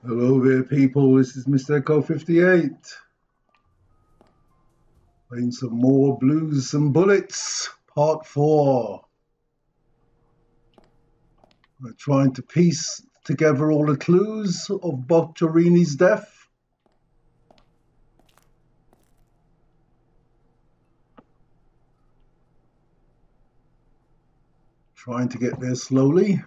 Hello there, people. This is Mr. Echo 58. Playing some more Blues and Bullets, Part 4. We're trying to piece together all the clues of Bocciarini's death. Trying to get there slowly.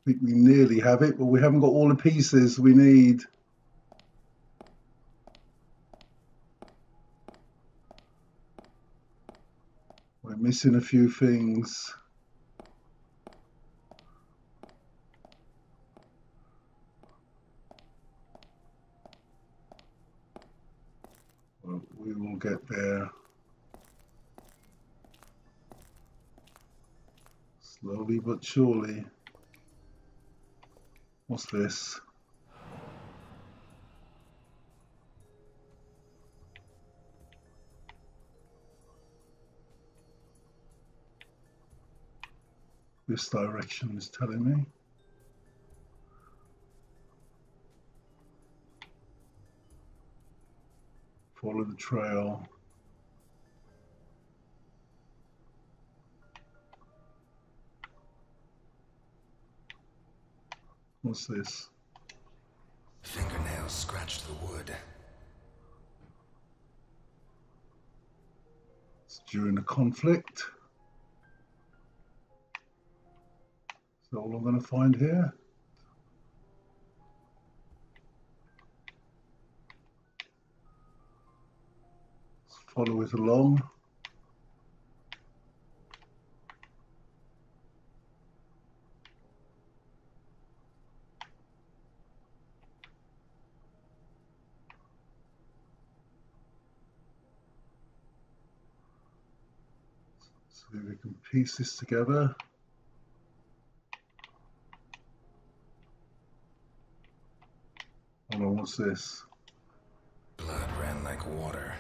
I think we nearly have it, but we haven't got all the pieces we need. We're missing a few things. Well, we will get there. Slowly but surely. What's this? This direction is telling me. Follow the trail. What's this? Fingernails scratched the wood. It's during the conflict. Is that all I'm going to find here? Let's follow it along. See if we can piece this together. Hold on, what's this? Blood ran like water.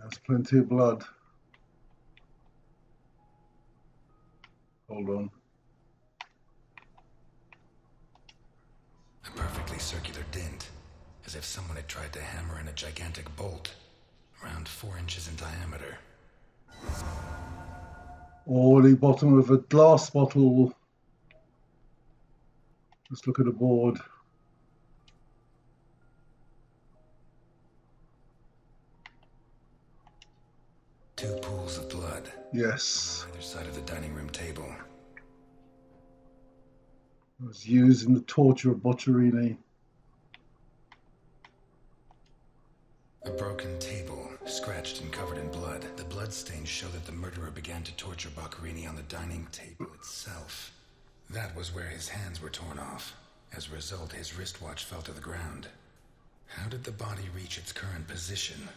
There's plenty of blood. Hold on. A perfectly circular dent, as if someone had tried to hammer in a gigantic bolt, around 4 inches in diameter. Or the bottom of a glass bottle. Let's look at the board. Two pools of blood. Yes. On either side of the dining room table. It was used in the torture of Bocciarini. A broken table, scratched and covered in blood. The bloodstains show that the murderer began to torture Bocciarini on the dining table itself. That was where his hands were torn off. As a result, his wristwatch fell to the ground. How did the body reach its current position?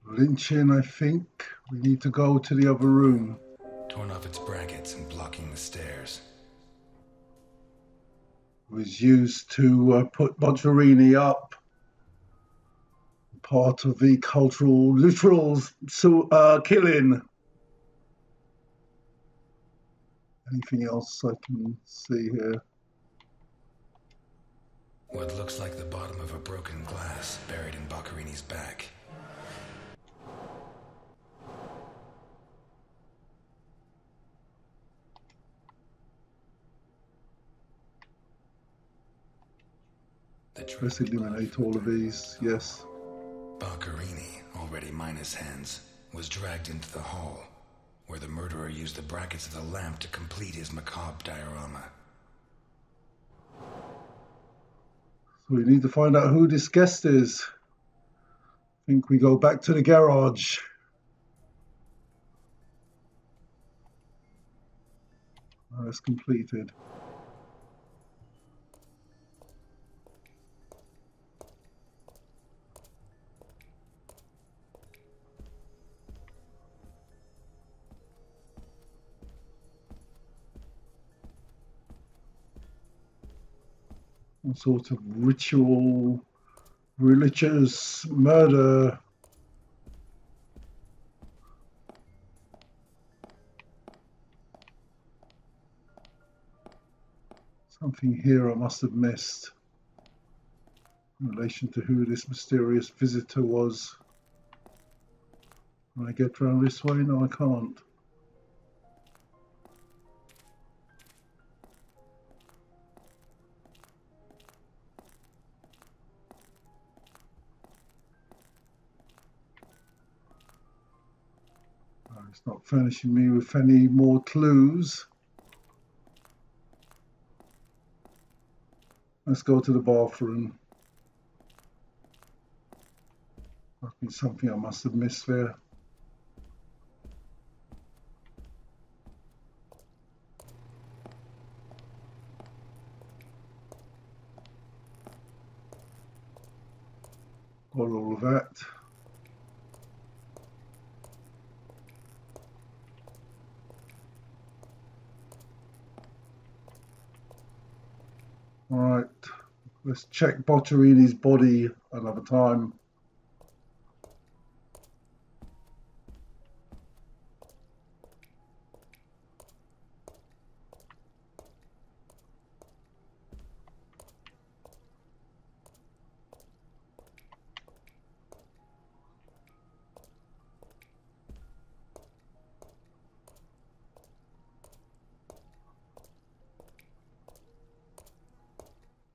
Lynching, I think. We need to go to the other room. Torn off its brackets and blocking the stairs. It was used to put Bocciarini up. Part of the cultural, literal killing. Anything else I can see here? What looks like the bottom of a broken glass buried in Bocciarini's back. Let's eliminate all of these, yes. Bocciarini, already minus hands, was dragged into the hall, where the murderer used the brackets of the lamp to complete his macabre diorama. So we need to find out who this guest is. I think we go back to the garage. That's completed. Some sort of ritual religious murder. Something here I must have missed in relation to who this mysterious visitor was. Can I get round this way? No, I can't. It's not furnishing me with any more clues. Let's go to the bathroom. Must be something I must have missed there. Got all of that. All right, let's check Bocciarini's body another time.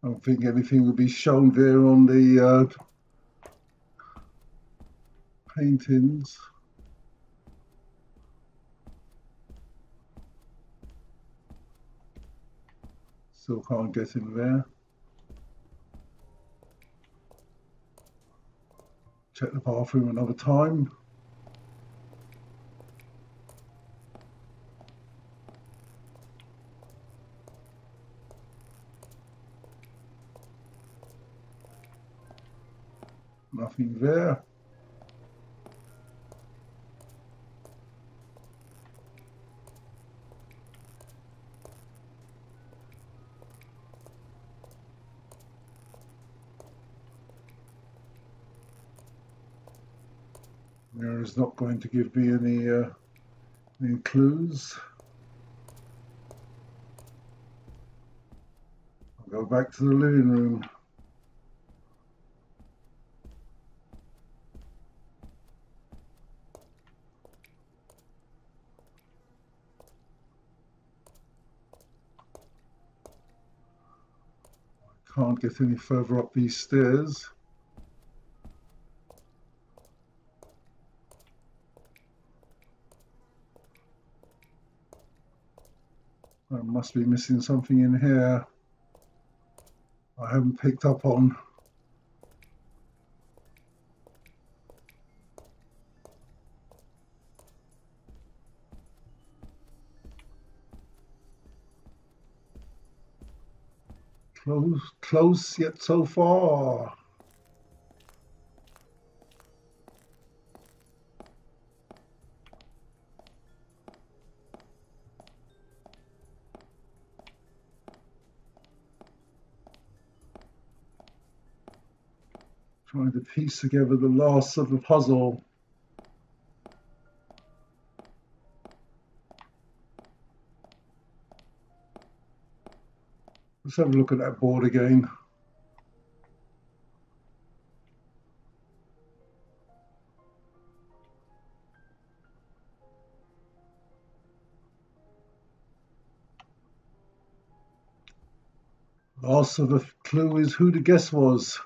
I don't think anything will be shown there on the paintings. Still can't get in there. Check the bathroom another time. Nothing there. Mirror is not going to give me any clues. I'll go back to the living room. Can't get any further up these stairs. I must be missing something in here I haven't picked up on. Close yet so far. Trying to piece together the last of the puzzle. Let's have a look at that board again. Last of the clue is who the guest was.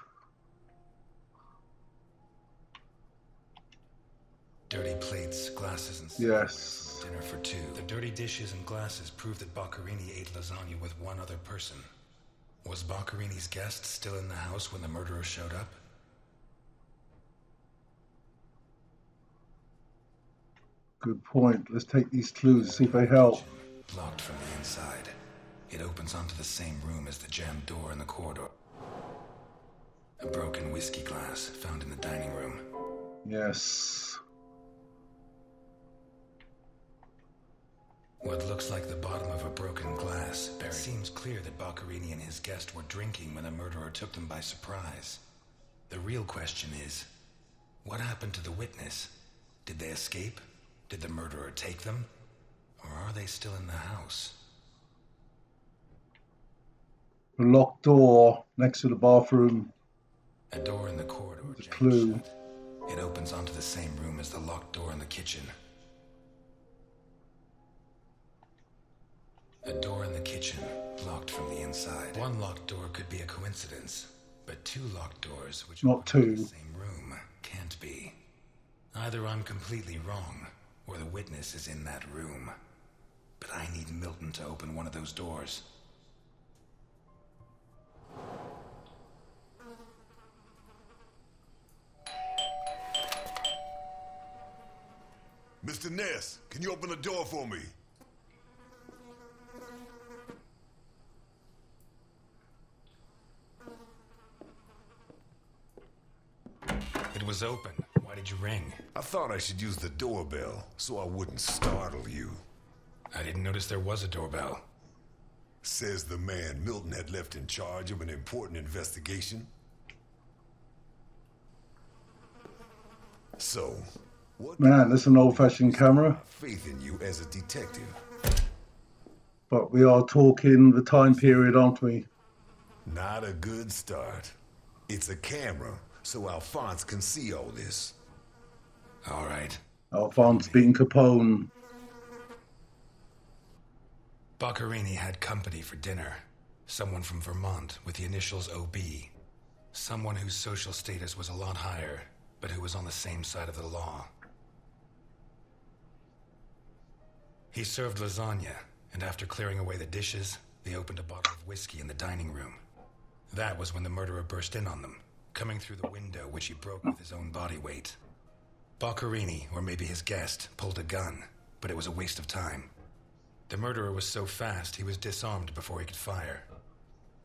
Dirty plates, glasses, and yes. Dinner for two. The dirty dishes and glasses prove that Boccarini ate lasagna with one other person. Was Boccarini's guest still in the house when the murderer showed up? Good point. Let's take these clues, see if they help. Locked from the inside. It opens onto the same room as the jammed door in the corridor. A broken whiskey glass found in the dining room. Yes. What looks like the bottom of a broken glass. It seems clear that Boccarini and his guest were drinking when the murderer took them by surprise. The real question is, what happened to the witness? Did they escape? Did the murderer take them? Or are they still in the house? The locked door next to the bathroom. A door in the corridor The jammed clue. shut. It opens onto the same room as the locked door in the kitchen. A door in the kitchen, locked from the inside. One locked door could be a coincidence, but two locked doors, which Not open to two. the same room, can't be. Either I'm completely wrong, or the witness is in that room. But I need Milton to open one of those doors. Mr. Ness, can you open the door for me? It was open. Why did you ring? I thought I should use the doorbell so I wouldn't startle you. I didn't notice there was a doorbell. Says the man Milton had left in charge of an important investigation. So, what? Man, that's an old-fashioned camera. Faith in you as a detective. But we are talking the time period, aren't we? Not a good start. It's a camera, so Alphonse can see all this. All right. Alphonse beating Capone. Boccarini had company for dinner. Someone from Vermont with the initials OB. Someone whose social status was a lot higher, but who was on the same side of the law. He served lasagna, and after clearing away the dishes, they opened a bottle of whiskey in the dining room. That was when the murderer burst in on them, coming through the window which he broke with his own body weight. Boccarini, or maybe his guest, pulled a gun, but it was a waste of time. The murderer was so fast he was disarmed before he could fire.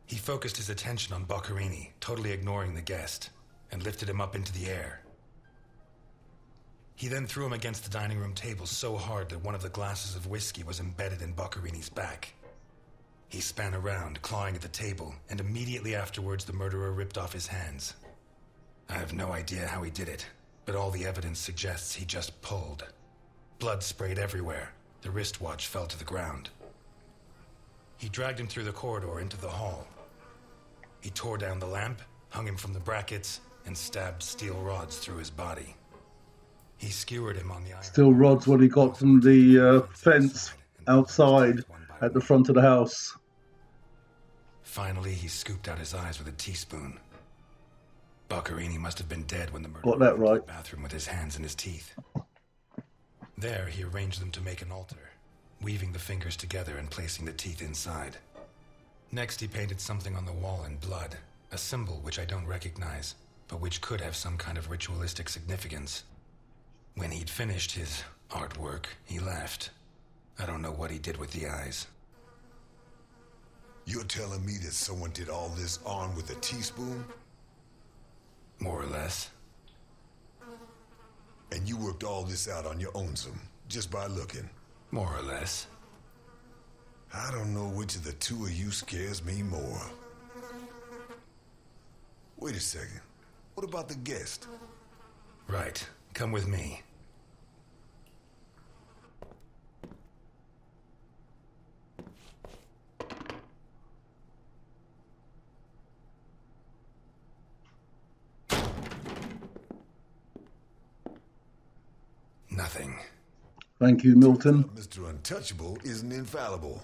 He focused his attention on Boccarini, totally ignoring the guest, and lifted him up into the air. He then threw him against the dining room table so hard that one of the glasses of whiskey was embedded in Boccarini's back. He span around, clawing at the table, and immediately afterwards the murderer ripped off his hands. I have no idea how he did it, but all the evidence suggests he just pulled. Blood sprayed everywhere. The wristwatch fell to the ground. He dragged him through the corridor into the hall. He tore down the lamp, hung him from the brackets, and stabbed steel rods through his body. He skewered him on the iron. Steel rods what he got from the fence outside at the front of the house. Finally, he scooped out his eyes with a teaspoon. Boccarini must have been dead when the murderer Got that went to right. the bathroom with his hands in his teeth. There, he arranged them to make an altar, weaving the fingers together and placing the teeth inside. Next, he painted something on the wall in blood, a symbol which I don't recognize, but which could have some kind of ritualistic significance. When he'd finished his artwork, he left. I don't know what he did with the eyes. You're telling me that someone did all this armed with a teaspoon? More or less. And you worked all this out on your own, just by looking? More or less. I don't know which of the two of you scares me more. Wait a second. What about the guest? Right. Come with me. Nothing. Thank you, Milton. Mr. Untouchable isn't infallible,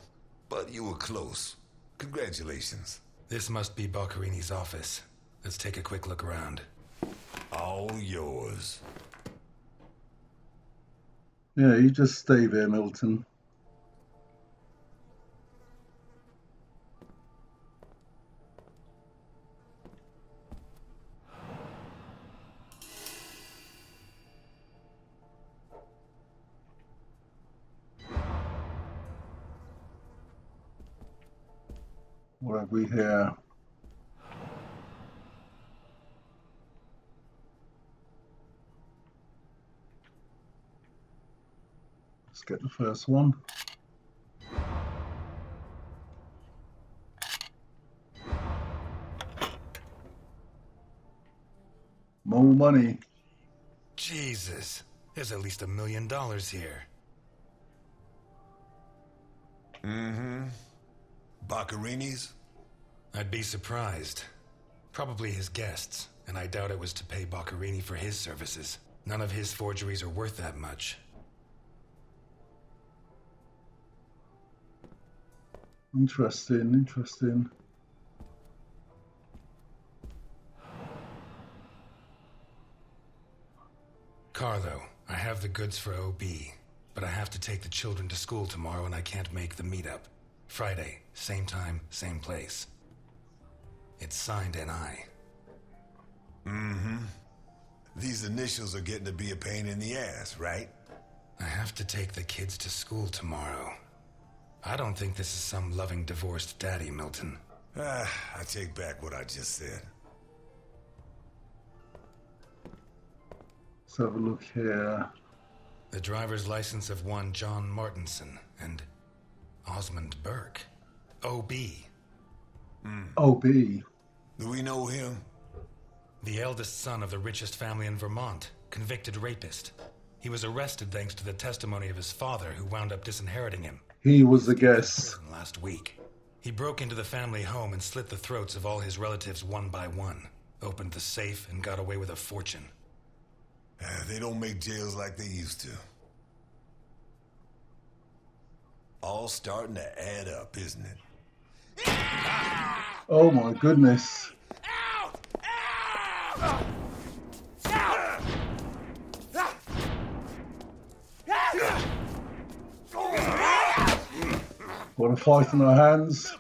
but you were close. Congratulations. This must be Boccarini's office. Let's take a quick look around. All yours. Yeah, you just stay there, Milton. What have we here? Let's get the first one. More money. Jesus, there's at least $1 million here. Mm-hmm. Boccarini's? I'd be surprised. Probably his guests, and I doubt it was to pay Boccarini for his services. None of his forgeries are worth that much. Interesting, interesting. Carlo, I have the goods for OB, but I have to take the children to school tomorrow and I can't make the meetup. Friday, same time, same place. It's signed NI. Mm-hmm. These initials are getting to be a pain in the ass, right? I have to take the kids to school tomorrow. I don't think this is some loving divorced daddy, Milton. I take back what I just said. Let's have a look here. The driver's license of one John Martinson and Osmond Burke. OB. OB. Do we know him? The eldest son of the richest family in Vermont, convicted rapist. He was arrested thanks to the testimony of his father, who wound up disinheriting him. He was the guess. Last week. He broke into the family home and slit the throats of all his relatives one by one, opened the safe, and got away with a fortune. They don't make jails like they used to. All starting to add up, isn't it? Oh my goodness. What a fight in our hands.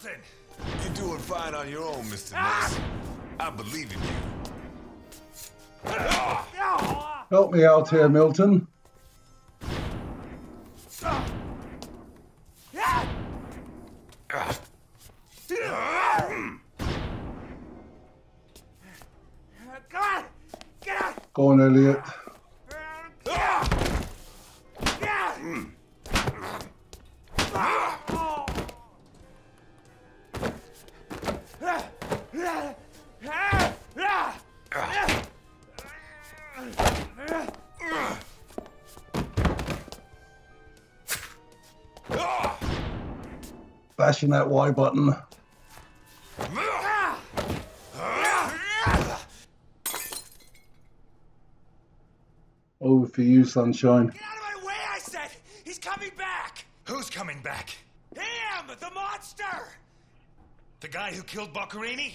You're doing fine on your own, Mr. Ness. I believe in you. Help me out here, Milton. Go on, Elliot. Bashing that Y button. Over for you, sunshine. Get out of my way, I said! He's coming back! Who's coming back? Him! The monster! The guy who killed Boccarini?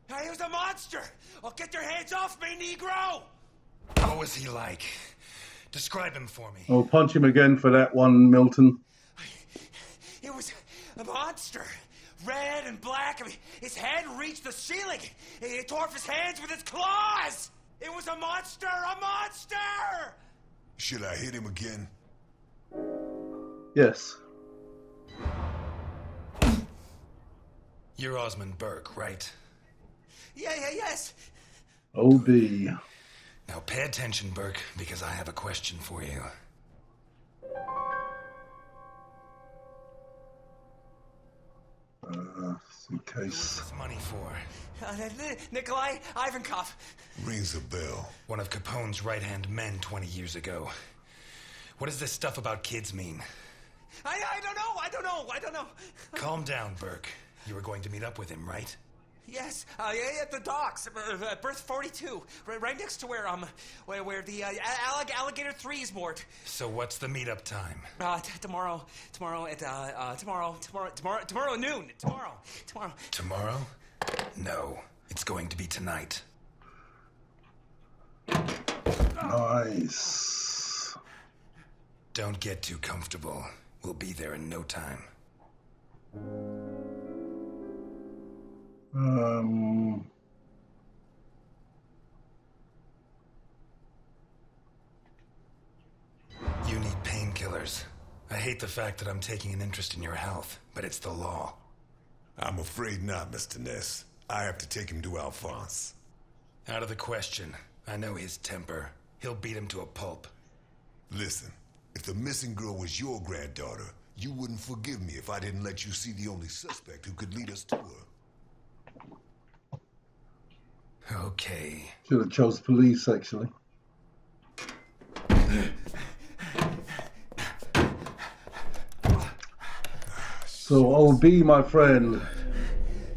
He was a monster! Oh, get your hands off me, Negro! What was he like? Describe him for me. I'll punch him again for that one, Milton. He was a monster. Red and black. I mean, his head reached the ceiling. He tore off his hands with his claws! It was a monster! A monster! Should I hit him again? Yes. You're Osmond Burke, right? Yes. OB. Now pay attention, Burke, because I have a question for you. Suitcase. What's money for? Nikolai Ivankov. Rings a bell. One of Capone's right-hand men 20 years ago. What does this stuff about kids mean? I don't know. Calm down, Burke. You were going to meet up with him, right? Yes, at the docks, berth 42, right next to where the alligator 3 is moored. So what's the meetup time? Tomorrow at noon. Tomorrow. Tomorrow? No, it's going to be tonight. Nice. Don't get too comfortable. We'll be there in no time. You need painkillers. I hate the fact that I'm taking an interest in your health, but it's the law. I'm afraid not, Mr. Ness. I have to take him to Alphonse. Out of the question. I know his temper. He'll beat him to a pulp. Listen, if the missing girl was your granddaughter, you wouldn't forgive me if I didn't let you see the only suspect who could lead us to her. Okay. Should have chose police, actually. So, old B, my friend,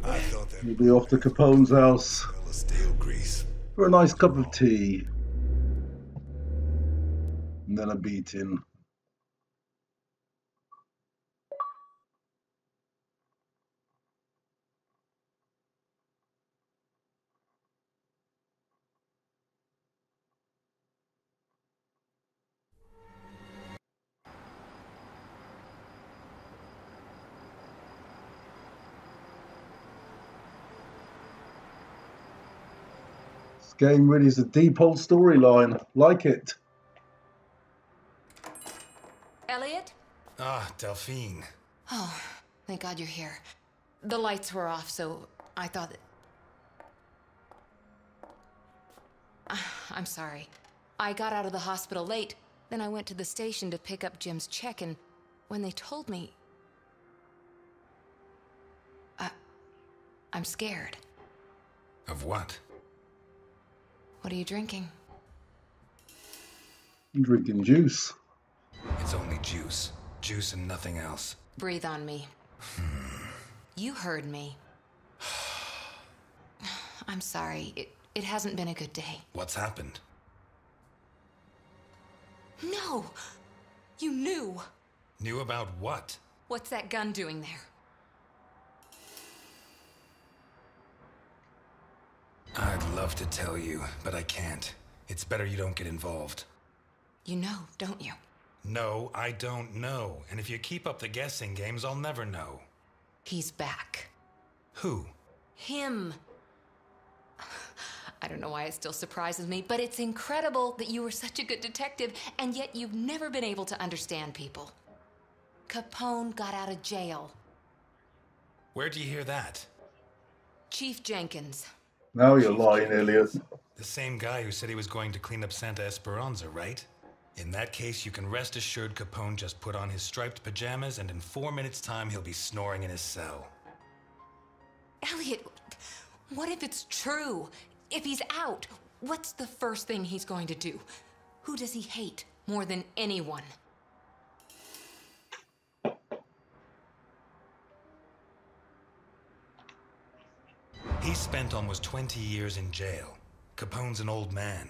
I thought that you'll be off to Capone's house smell of stale grease. for a nice cup of tea. And then a beating. This game really is a deep old storyline. Like it. Elliot? Ah, Delphine. Oh, thank God you're here. The lights were off, so I thought that... I'm sorry. I got out of the hospital late, then I went to the station to pick up Jim's check, and when they told me... I'm scared. Of what? What are you drinking? I'm drinking juice. It's only juice. Juice and nothing else. Breathe on me. You heard me. I'm sorry. It hasn't been a good day. What's happened? No! You knew! Knew about what? What's that gun doing there? I'd love to tell you, but I can't. It's better you don't get involved. You know, don't you? No, I don't know. And if you keep up the guessing games, I'll never know. He's back. Who? Him. I don't know why it still surprises me, but it's incredible that you were such a good detective, and yet you've never been able to understand people. Capone got out of jail. Where'd you hear that? Chief Jenkins. Now you're lying, Elliot. The same guy who said he was going to clean up Santa Esperanza, right? In that case, you can rest assured Capone just put on his striped pajamas, and in 4 minutes' time, he'll be snoring in his cell. Elliot, what if it's true? If he's out, what's the first thing he's going to do? Who does he hate more than anyone? He spent almost 20 years in jail. Capone's an old man.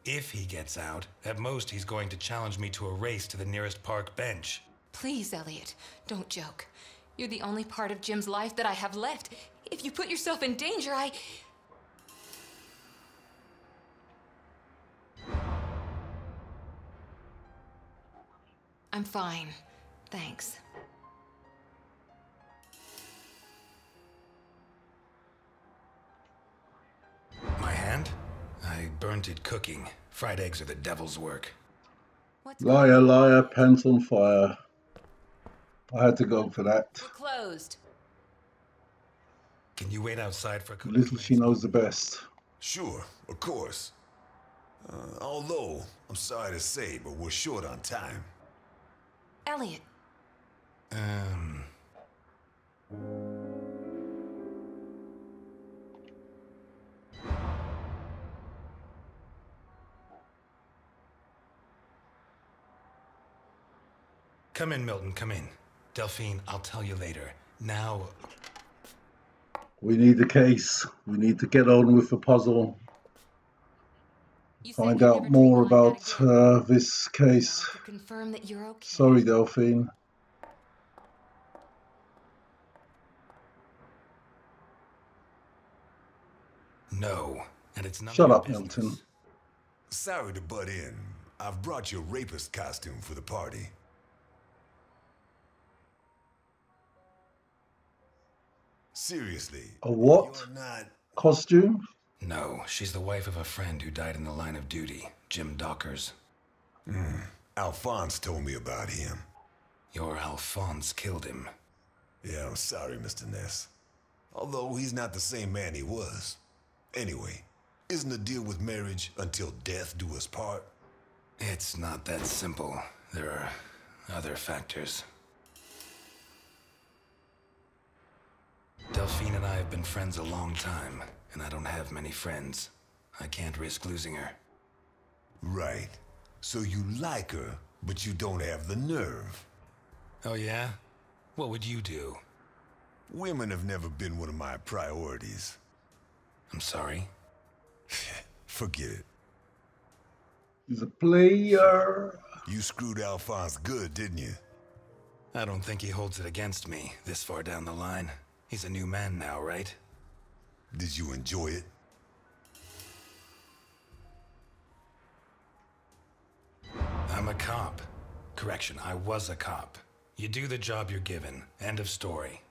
If he gets out, at most he's going to challenge me to a race to the nearest park bench. Please, Elliot, don't joke. You're the only part of Jim's life that I have left. If you put yourself in danger, I'm fine. Thanks. My hand? I burnt it cooking. Fried eggs are the devil's work. Liar, liar, pants on fire. I had to go for that. We're closed. Can you wait outside for a couple Little she knows the best. Sure, of course. Although, I'm sorry to say, but we're short on time. Elliot. Come in, Milton, come in. Delphine, I'll tell you later. Now... We need the case. We need to get on with the puzzle. Find out more about this case. Confirm that you're okay. Sorry, Delphine. No, and it's not Shut your up, business. Milton. Sorry to butt in. I've brought your rapist costume for the party. Seriously. A what? You're not... Costume? No, she's the wife of a friend who died in the line of duty, Jim Dockers. Alphonse told me about him. Your Alphonse killed him. Yeah, I'm sorry, Mr. Ness. Although he's not the same man he was. Anyway, isn't the deal with marriage until death do us part? It's not that simple. There are other factors. Delphine and I have been friends a long time, and I don't have many friends. I can't risk losing her. Right. So you like her, but you don't have the nerve. Oh yeah? What would you do? Women have never been one of my priorities. I'm sorry. Forget it. He's a player. You screwed Alphonse good, didn't you? I don't think he holds it against me this far down the line. He's a new man now, right? Did you enjoy it? I'm a cop. Correction, I was a cop. You do the job you're given. End of story.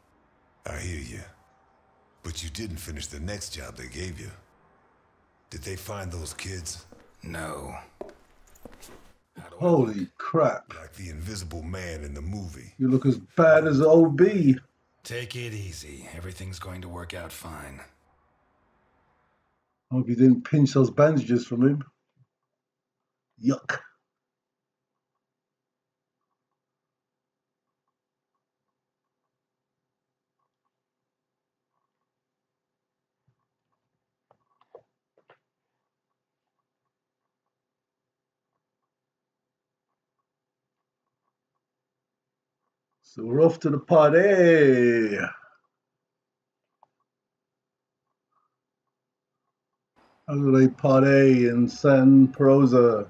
I hear you. But you didn't finish the next job they gave you. Did they find those kids? No. Holy crap. Like the invisible man in the movie. You look as bad as OB. Take it easy. Everything's going to work out fine. Hope you didn't pinch those bandages from him. Yuck. So we're off to the party. How do they party in San Prosa?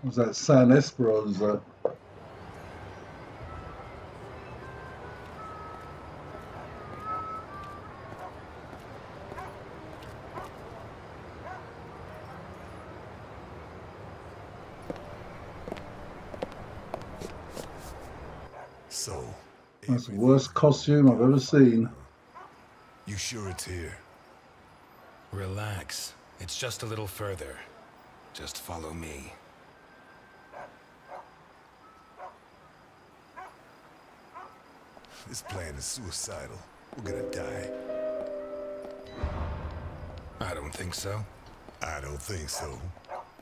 Was that San Esperanza? So, That's the worst costume I've ever seen. you sure it's here? Relax. It's just a little further. Just follow me. This plan is suicidal. We're gonna die. I don't think so. I don't think so.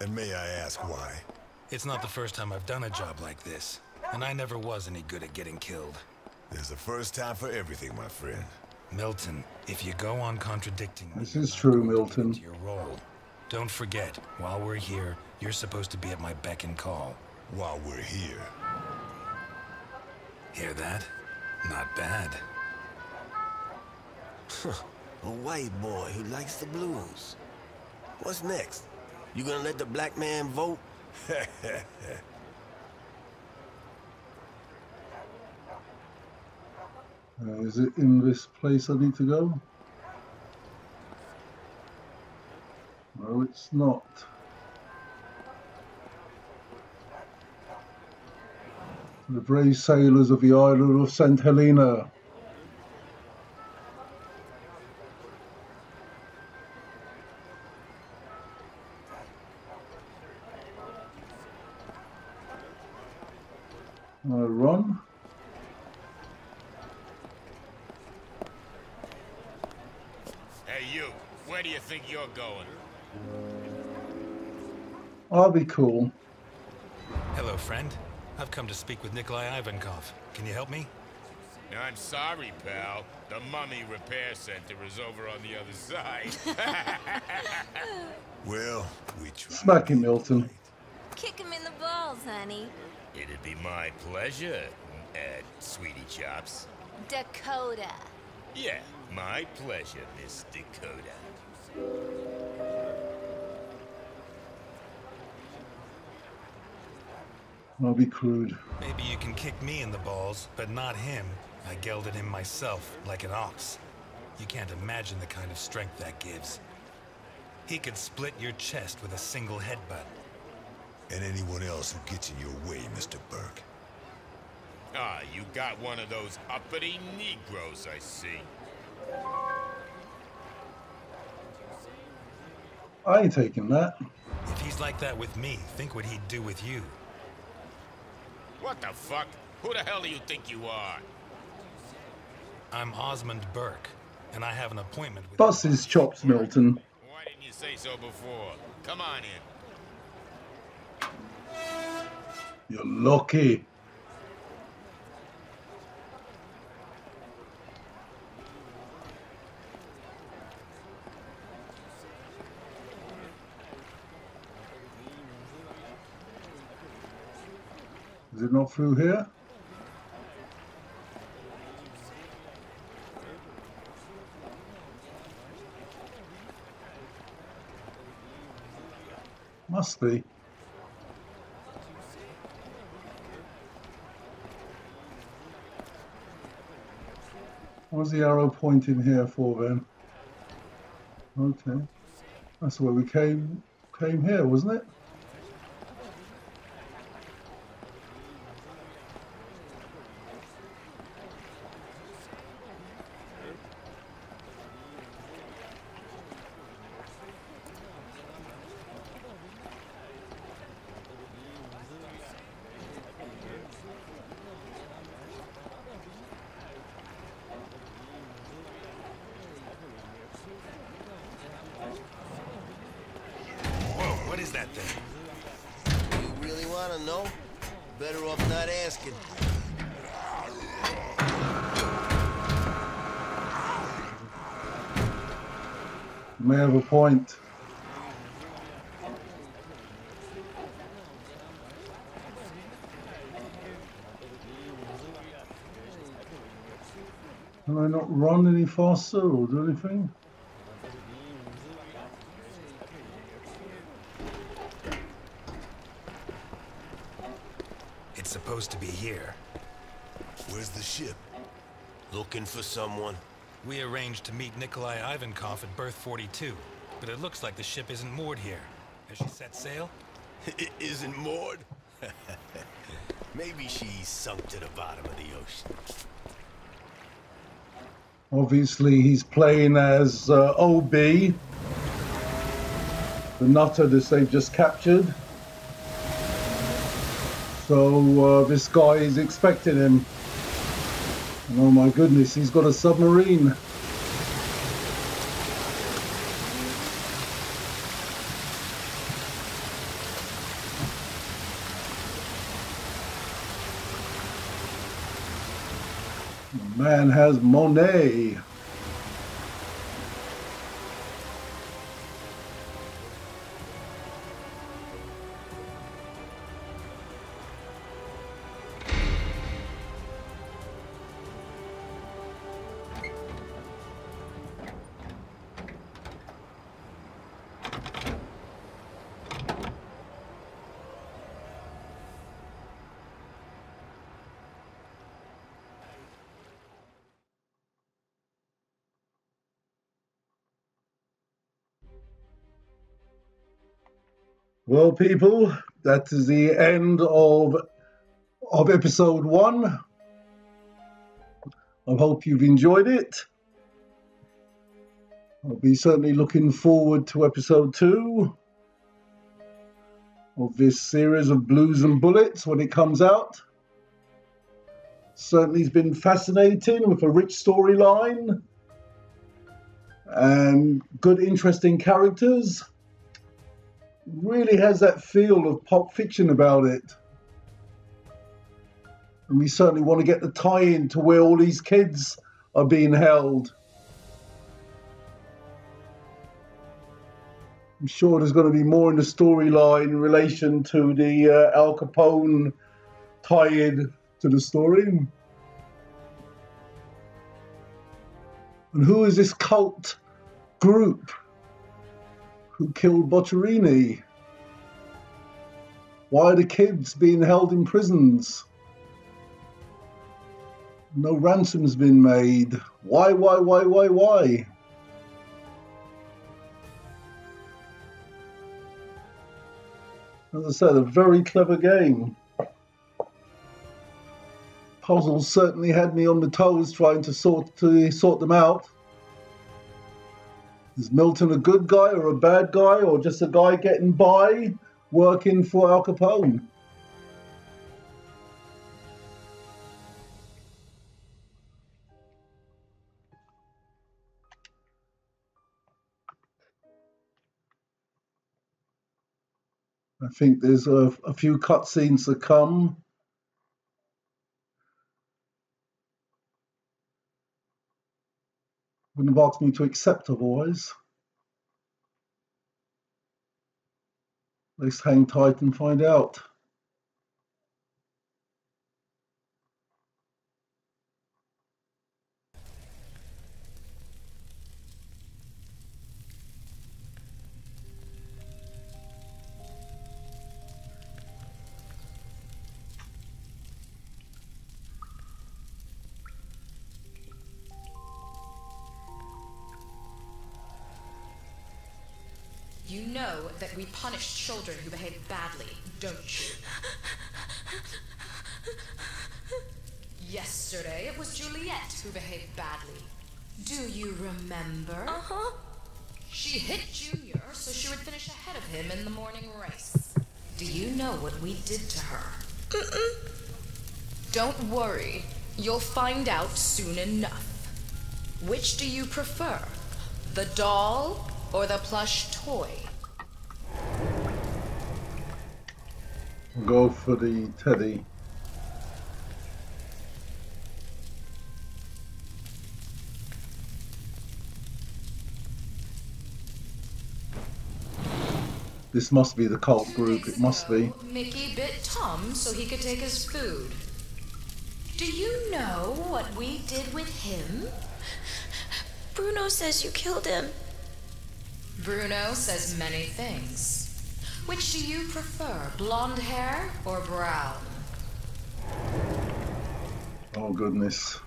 And may I ask why? It's not the first time I've done a job like this. And I never was any good at getting killed. There's a first time for everything, my friend. Milton, if you go on contradicting me, This is true, Milton. your role. Don't forget, while we're here, you're supposed to be at my beck and call. While we're here. Hear that? Not bad. A white boy who likes the blues. What's next? You gonna let the black man vote? Is it in this place I need to go? No, it's not. The brave sailors of the island of St. Helena. Run. Hey, you. Where do you think you're going? I'll be cool. Hello, friend. I've come to speak with Nikolai Ivankov. Can you help me? I'm sorry, pal. The Mummy Repair Center is over on the other side. Well, we tried. Smack him, Milton. Kick him in the balls, honey. It'd be my pleasure, Sweetie Chops. Dakota. Yeah, my pleasure, Miss Dakota. I'll be crude. Maybe you can kick me in the balls, but not him. I gelded him myself, like an ox. You can't imagine the kind of strength that gives. He could split your chest with a single headbutt. And anyone else who gets in your way, Mr. Burke. Ah, you got one of those uppity Negroes, I see. I ain't taking that. If he's like that with me, think what he'd do with you. What the fuck? Who the hell do you think you are? I'm Osmond Burke. and I have an appointment with... Bus is chopped, Milton. Why didn't you say so before? Come on in. You're lucky. Is it not through here? Must be. What's the arrow pointing here for then? Okay. That's where we came here, wasn't it? What is that thing? You really want to know? Better off not asking. May have a point. Can I not run any faster or do anything? It's supposed to be here. Where's the ship? Looking for someone. We arranged to meet Nikolai Ivankov at berth 42, but it looks like the ship isn't moored here. Has she set sail? It isn't moored? Maybe she's sunk to the bottom of the ocean. Obviously, he's playing as OB, the nutter that they've just captured. So this guy is expecting him. And oh my goodness, he's got a submarine. The man has Monet. Well, people, that is the end of episode 1. I hope you've enjoyed it. I'll be certainly looking forward to episode 2 of this series of Blues and Bullets when it comes out. Certainly it's been fascinating with a rich storyline and good, interesting characters. Really has that feel of Pulp Fiction about it. And we certainly want to get the tie-in to where all these kids are being held. I'm sure there's going to be more in the storyline in relation to the Al Capone tie-in to the story. And who is this cult group who killed Boccherini? Why are the kids being held in prisons? No ransom's been made. Why? As I said, a very clever game. Puzzles certainly had me on the toes trying to sort them out. Is Milton a good guy or a bad guy or just a guy getting by working for Al Capone? I think there's a few cutscenes to come. Wouldn't have asked me to accept otherwise. Let's hang tight and find out. You know that we punish children who behave badly, don't you? Yesterday, it was Juliet who behaved badly. Do you remember? Uh-huh. She hit Junior so she would finish ahead of him in the morning race. Do you know what we did to her? Don't worry. You'll find out soon enough. Which do you prefer? The doll or the plush toy? Go for the teddy. This must be the cult group, it must be. Mickey bit Tom so he could take his food. Do you know what we did with him? Bruno says you killed him. Bruno says many things. Which do you prefer, blonde hair or brown? Oh goodness.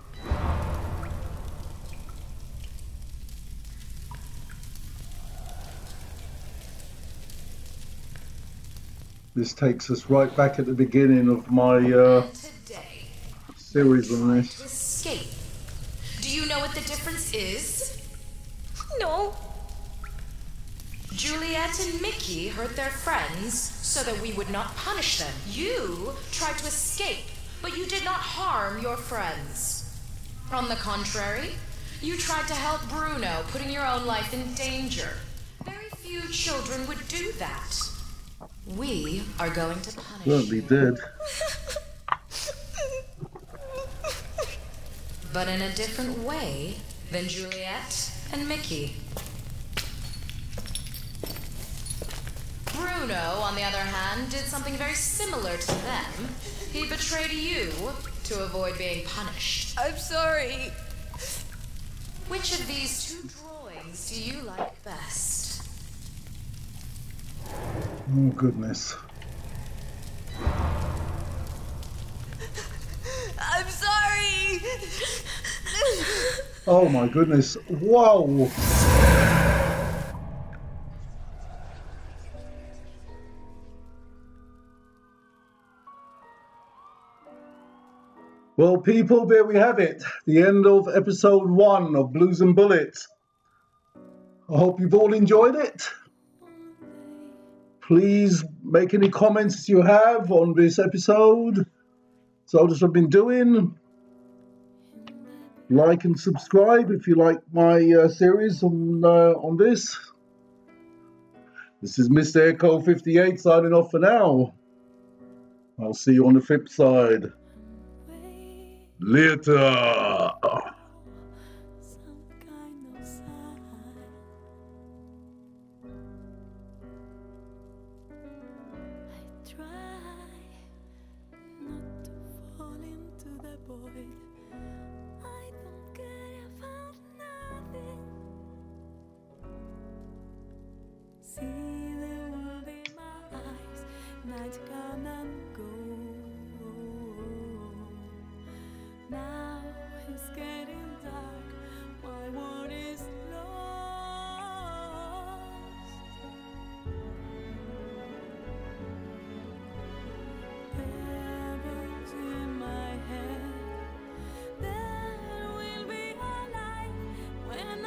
This takes us right back at the beginning of my Today, series on this. escape. Do you know what the difference is? No. Juliet and Mickey hurt their friends so that we would not punish them. You tried to escape, but you did not harm your friends. On the contrary, you tried to help Bruno, putting your own life in danger. Very few children would do that. We are going to punish Certainly you. did. But in a different way than Juliet and Mickey. Bruno, on the other hand, did something very similar to them. He betrayed you to avoid being punished. I'm sorry. Which of these two drawings do you like best? Oh goodness. I'm sorry. Oh my goodness. Whoa. Well, people, there we have it. The end of episode 1 of Blues and Bullets. I hope you've all enjoyed it. Please make any comments you have on this episode. So that's what I've been doing. Like and subscribe if you like my series on this. This is Mr. Echo 58 signing off for now. I'll see you on the flip side. Later. See the world in my eyes, night come and go. Now it's getting dark, my world is lost. Heaven's in my head, there will be a light when I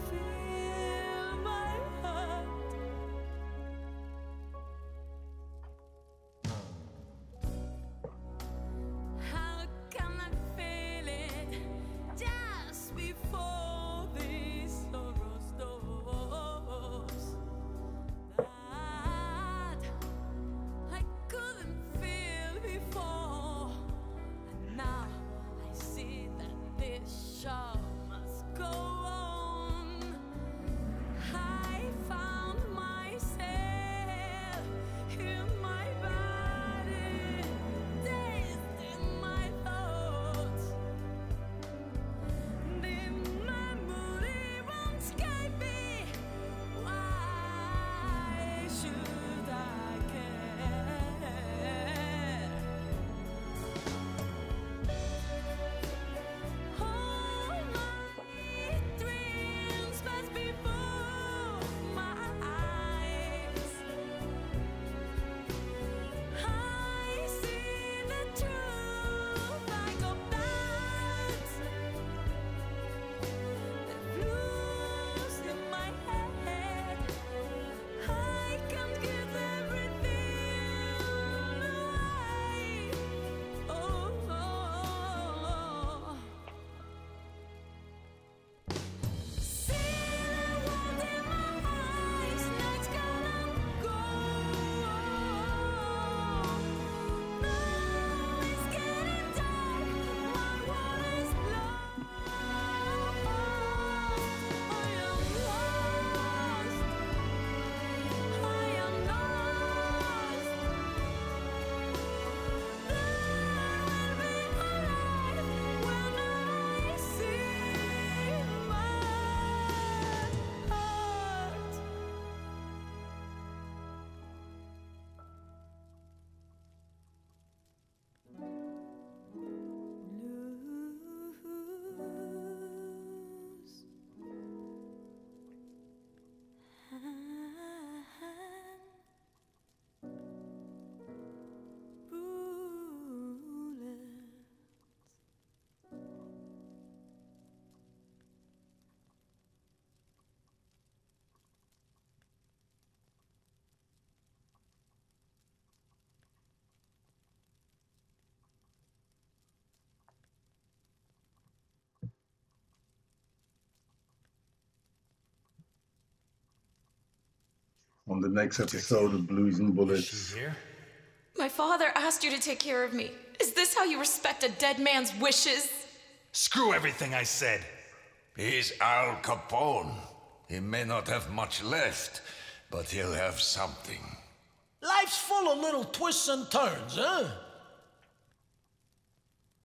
feel my heart. on the next episode of Blues and Bullets. Is she here? My father asked you to take care of me. Is this how you respect a dead man's wishes? Screw everything I said. He's Al Capone. He may not have much left, but he'll have something. Life's full of little twists and turns, huh?